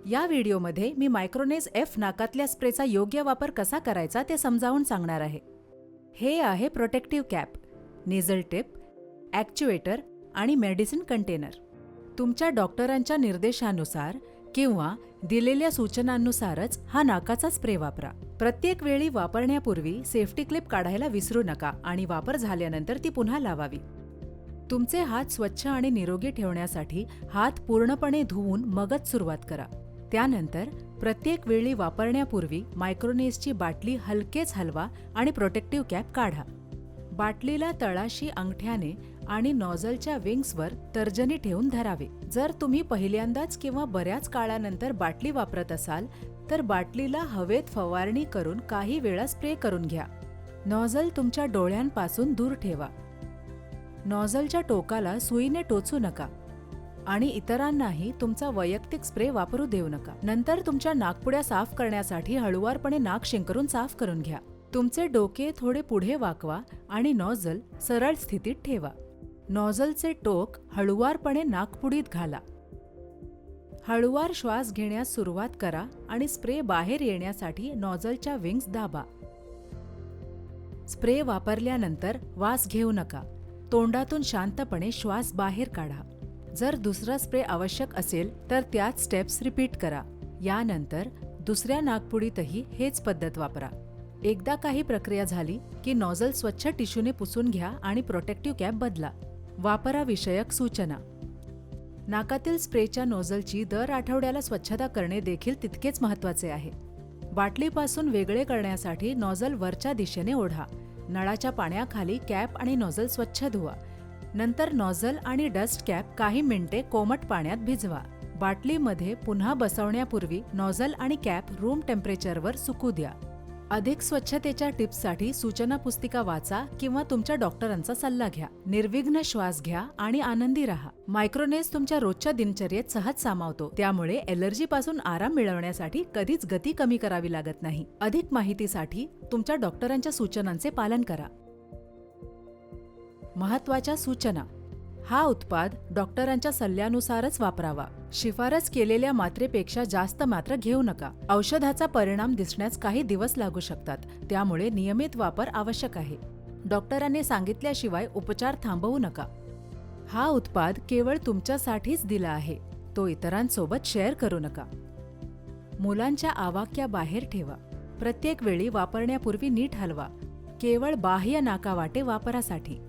या व्हिडिओमध्ये मी मायक्रोनेस F नाकातल्या स्प्रेचा योग्य वापर कसा करायचा ते समजावून सांगणार आहे. हे आहे प्रोटेक्टिव्ह कॅप, नेझल टिप, ॲक्च्युएटर आणि मेडिसिन कंटेनर. तुमच्या डॉक्टरांच्या निर्देशानुसार किंवा दिलेल्या सूचनांनुसारच हा नाकाचा स्प्रे वापरा. प्रत्येक वेळी वापरण्यापूर्वी सेफ्टी क्लिप काढायला विसरू नका आणि वापर झाल्यानंतर ती पुन्हा लावावी. तुमचे हात स्वच्छ आणि निरोगी ठेवण्यासाठी हात पूर्णपणे धुवून मगच सुरुवात करा. त्यानंतर प्रत्येक वेळी वापरण्यापूर्वी मायक्रोनेसची बाटली हलकेच हलवा आणि प्रोटेक्टिव्ह कॅप काढा. बाटलीला तळाशी अंगठ्याने आणि नॉझलच्या विंग्सवर तर्जनी ठेवून धरावे. जर तुम्ही पहिल्यांदाच किंवा बऱ्याच काळानंतर बाटली वापरत असाल तर बाटलीला हवेत फवारणी करून काही वेळा स्प्रे करून घ्या. नॉझल तुमच्या डोळ्यांपासून दूर ठेवा. नॉझलच्या टोकाला सुईने टोचू नका आणि इतरांनाही तुमचा वैयक्तिक स्प्रे वापरू देऊ नका. नंतर तुमच्या नाकपुड्या साफ करण्यासाठी हळुवारपणे नाक शिंकरून साफ करून घ्या. तुमचे डोके थोडे पुढे वाकवा आणि नॉझल सरळ स्थितीत ठेवा. नॉझलचे टोक हळुवारपणे नाकपुडीत घाला. हळुवार श्वास घेण्यास सुरुवात करा आणि स्प्रे बाहेर येण्यासाठी नॉझलच्या विंग्स दाबा. स्प्रे वापरल्यानंतर वास घेऊ नका. तोंडातून शांतपणे श्वास बाहेर काढा. जर दुसरा स्प्रे आवश्यक असेल तर त्याच स्टेप्स रिपीट करा. यानंतर दुसऱ्या नाकपुडीतही हेच पद्धत वापरा. एकदा काही प्रक्रिया झाली की नॉझल स्वच्छ टिश्यूने पुसून घ्या आणि प्रोटेक्टिव्ह कॅप बदला. वापराविषयक सूचना. नाकातील स्प्रेच्या नॉझलची दर आठवड्याला स्वच्छता करणे देखील तितकेच महत्त्वाचे आहे. बाटलीपासून वेगळे करण्यासाठी नॉझल वरच्या दिशेने ओढा. नळाच्या पाण्याखाली कॅप आणि नॉझल स्वच्छ धुवा. नंतर नॉझल आणि डस्ट कॅप काही मिनिटे कोमट पाण्यात भिजवा. बाटलीमध्ये पुन्हा बसवण्यापूर्वी नॉझल आणि कॅप रूम टेम्परेचरवर सुकू द्या. अधिक स्वच्छतेच्या टिप्ससाठी सूचना पुस्तिका वाचा किंवा तुमच्या डॉक्टरांचा सल्ला घ्या. निर्विघ्न श्वास घ्या आणि आनंदी राहा. मायक्रोनेस तुमच्या रोजच्या दिनचर्येत सहज सामावतो, त्यामुळे ॲलर्जीपासून आराम मिळवण्यासाठी कधीच गती कमी करावी लागत नाही. अधिक माहितीसाठी तुमच्या डॉक्टरांच्या सूचनांचे पालन करा. महत्त्वाच्या सूचना. हा उत्पाद डॉक्टरांच्या सल्ल्यानुसारच वापरावा. शिफारस केलेल्या मात्रेपेक्षा जास्त मात्रा घेऊ नका. औषधाचा परिणाम दिसण्यास काही दिवस लागू शकतात, त्यामुळे नियमित वापर आवश्यक आहे. डॉक्टरांनी सांगितल्याशिवाय उपचार थांबवू नका. हा उत्पाद केवळ तुमच्यासाठीच दिला आहे, तो इतरांसोबत शेअर करू नका. मुलांच्या आवाक्या बाहेर ठेवा. प्रत्येक वेळी वापरण्यापूर्वी नीट हलवा. केवळ बाह्य नाकावाटे वापरासाठी.